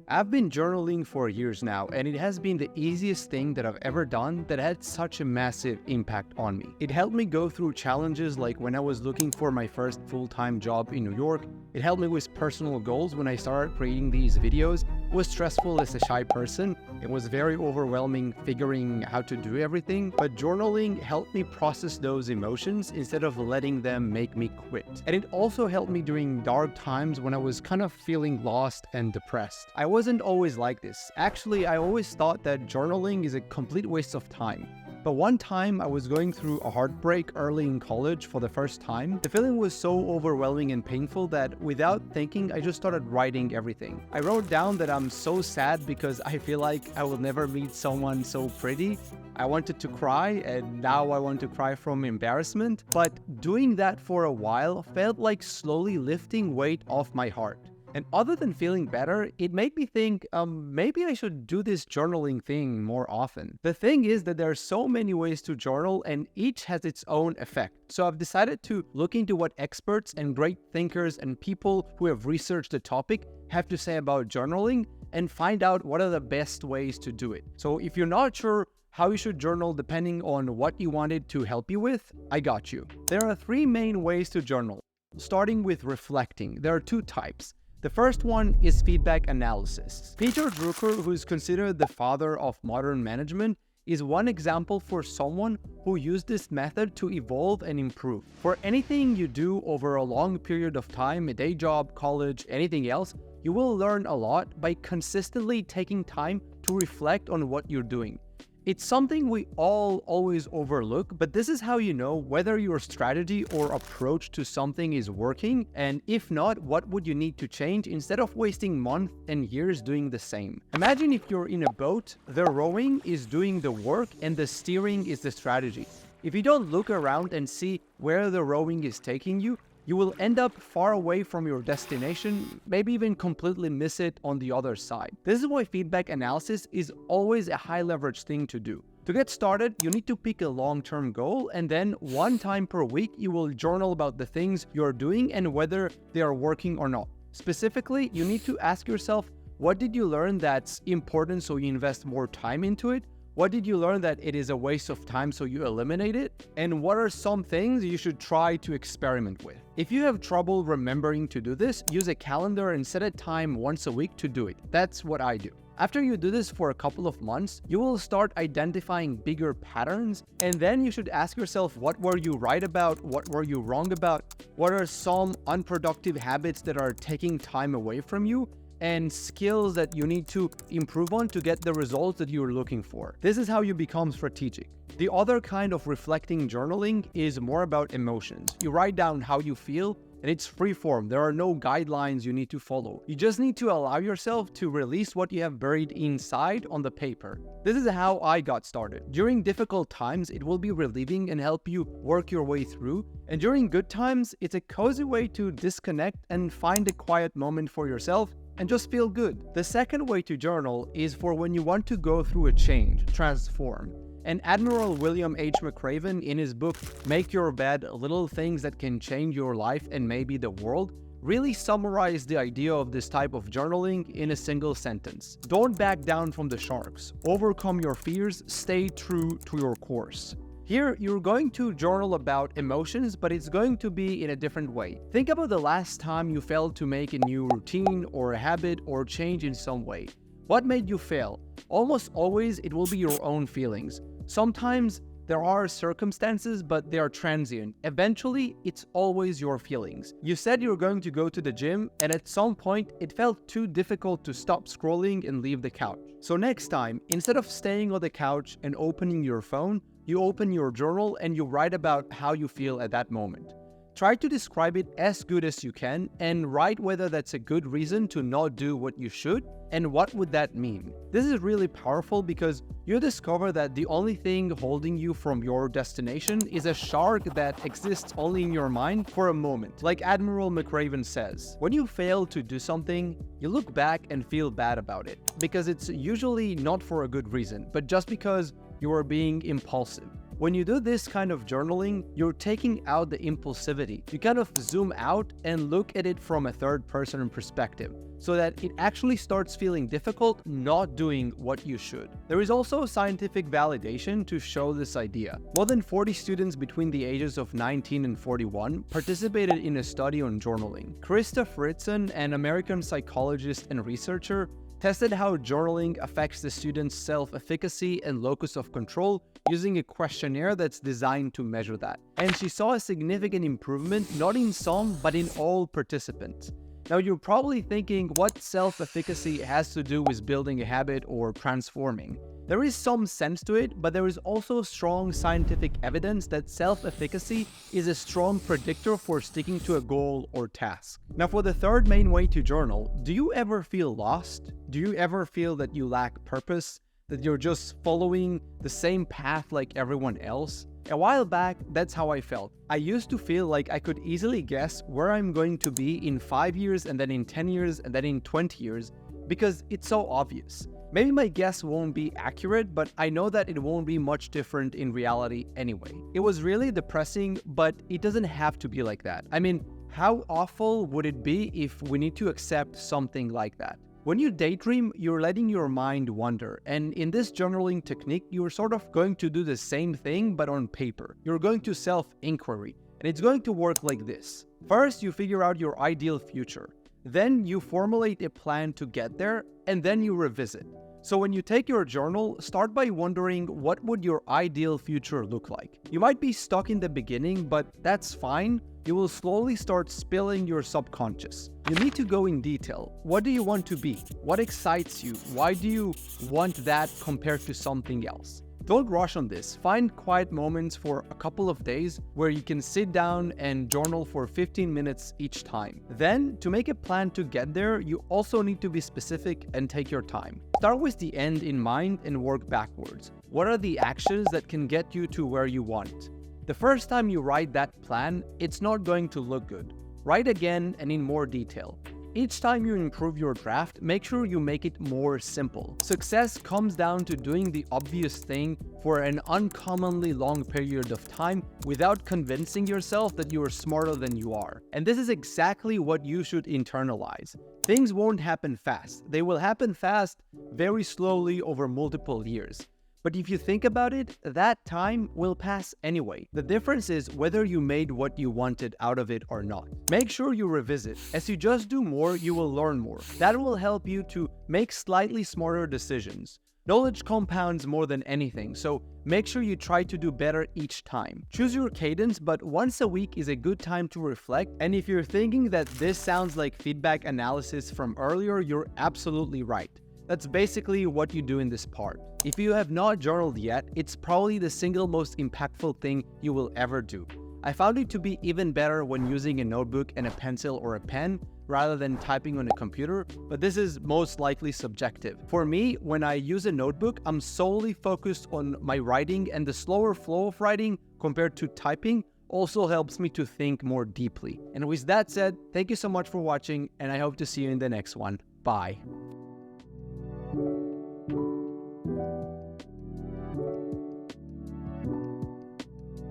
I've been journaling for years now, and it has been the easiest thing that I've ever done that had such a massive impact on me. It helped me go through challenges like when I was looking for my first full-time job in New York. It helped me with personal goals when I started creating these videos. It was stressful as a shy person. It was very overwhelming figuring how to do everything, but journaling helped me process those emotions instead of letting them make me quit. And it also helped me during dark times when I was kind of feeling lost and depressed. I wasn't always like this. Actually, I always thought that journaling is a complete waste of time. But one time I was going through a heartbreak early in college for the first time. The feeling was so overwhelming and painful that without thinking, I just started writing everything. I wrote down that I'm so sad because I feel like I will never meet someone so pretty. I wanted to cry, and now I want to cry from embarrassment. But doing that for a while felt like slowly lifting weight off my heart. And other than feeling better, it made me think, maybe I should do this journaling thing more often. The thing is that there are so many ways to journal and each has its own effect. So I've decided to look into what experts and great thinkers and people who have researched the topic have to say about journaling and find out what are the best ways to do it. So if you're not sure how you should journal depending on what you wanted to help you with, I got you. There are 3 main ways to journal. Starting with reflecting, there are 2 types. The first one is feedback analysis. Peter Drucker, who is considered the father of modern management, is one example for someone who used this method to evolve and improve. For anything you do over a long period of time, a day job, college, anything else, you will learn a lot by consistently taking time to reflect on what you're doing. It's something we all always overlook, but this is how you know whether your strategy or approach to something is working, and if not, what would you need to change instead of wasting months and years doing the same. Imagine if you're in a boat, the rowing is doing the work and the steering is the strategy. If you don't look around and see where the rowing is taking you, you will end up far away from your destination, maybe even completely miss it on the other side. This is why feedback analysis is always a high leverage thing to do. To get started, you need to pick a long-term goal, and then 1 time per week, you will journal about the things you're doing and whether they are working or not. Specifically, you need to ask yourself, what did you learn that's important so you invest more time into it? What did you learn that it is a waste of time so you eliminate it? And what are some things you should try to experiment with? If you have trouble remembering to do this, use a calendar and set a time once a week to do it. That's what I do. After you do this for a couple of months, you will start identifying bigger patterns, and then you should ask yourself, what were you right about? What were you wrong about? What are some unproductive habits that are taking time away from you? And skills that you need to improve on to get the results that you're looking for. This is how you become strategic. The other kind of reflecting journaling is more about emotions. You write down how you feel, and it's free form. There are no guidelines you need to follow. You just need to allow yourself to release what you have buried inside on the paper. This is how I got started. During difficult times, it will be relieving and help you work your way through. And during good times, it's a cozy way to disconnect and find a quiet moment for yourself and just feel good. The second way to journal is for when you want to go through a change, transform. And Admiral William H. McRaven, in his book, Make Your Bed, Little Things That Can Change Your Life and Maybe the World, really summarized the idea of this type of journaling in a single sentence. Don't back down from the sharks. Overcome your fears. Stay true to your course. Here, you're going to journal about emotions, but it's going to be in a different way. Think about the last time you failed to make a new routine or a habit or change in some way. What made you fail? Almost always, it will be your own feelings. Sometimes there are circumstances, but they are transient. Eventually, it's always your feelings. You said you were going to go to the gym, and at some point, it felt too difficult to stop scrolling and leave the couch. So next time, instead of staying on the couch and opening your phone, you open your journal and you write about how you feel at that moment. Try to describe it as good as you can and write whether that's a good reason to not do what you should and what would that mean. This is really powerful because you discover that the only thing holding you from your destination is a shark that exists only in your mind for a moment. Like Admiral McRaven says, when you fail to do something, you look back and feel bad about it because it's usually not for a good reason, but just because you are being impulsive. When you do this kind of journaling, you're taking out the impulsivity. You kind of zoom out and look at it from a third-person perspective, so that it actually starts feeling difficult not doing what you should. There is also scientific validation to show this idea. More than 40 students between the ages of 19 and 41 participated in a study on journaling. Krista Fritzen, an American psychologist and researcher, tested how journaling affects the students' self-efficacy and locus of control using a questionnaire that's designed to measure that. And she saw a significant improvement not in some, but in all participants. Now, you're probably thinking what self-efficacy has to do with building a habit or transforming. There is some sense to it, but there is also strong scientific evidence that self-efficacy is a strong predictor for sticking to a goal or task. Now, for the third main way to journal, do you ever feel lost? Do you ever feel that you lack purpose? That you're just following the same path like everyone else? A while back, that's how I felt. I used to feel like I could easily guess where I'm going to be in 5 years, and then in 10 years, and then in 20 years, because it's so obvious. Maybe my guess won't be accurate, but I know that it won't be much different in reality anyway. It was really depressing, but it doesn't have to be like that. I mean, how awful would it be if we need to accept something like that? When you daydream, you're letting your mind wander, and in this journaling technique, you're sort of going to do the same thing but on paper. You're going to self-inquiry, and it's going to work like this. First, you figure out your ideal future. Then you formulate a plan to get there, and then you revisit. So when you take your journal, start by wondering what would your ideal future look like. You might be stuck in the beginning, but that's fine. You will slowly start spilling your subconscious. You need to go in detail. What do you want to be? What excites you? Why do you want that compared to something else? Don't rush on this. Find quiet moments for a couple of days where you can sit down and journal for 15 minutes each time. Then, to make a plan to get there, you also need to be specific and take your time. Start with the end in mind and work backwards. What are the actions that can get you to where you want? The first time you write that plan, it's not going to look good. Write again and in more detail. Each time you improve your draft, make sure you make it more simple. Success comes down to doing the obvious thing for an uncommonly long period of time without convincing yourself that you are smarter than you are. And this is exactly what you should internalize. Things won't happen fast. They will happen fast, very slowly over multiple years. But if you think about it, that time will pass anyway. The difference is whether you made what you wanted out of it or not. Make sure you revisit. As you just do more, you will learn more. That will help you to make slightly smarter decisions. Knowledge compounds more than anything, so make sure you try to do better each time. Choose your cadence, but once a week is a good time to reflect. And if you're thinking that this sounds like feedback analysis from earlier, you're absolutely right. That's basically what you do in this part. If you have not journaled yet, it's probably the single most impactful thing you will ever do. I found it to be even better when using a notebook and a pencil or a pen rather than typing on a computer, but this is most likely subjective. For me, when I use a notebook, I'm solely focused on my writing, and the slower flow of writing compared to typing also helps me to think more deeply. And with that said, thank you so much for watching, and I hope to see you in the next one. Bye.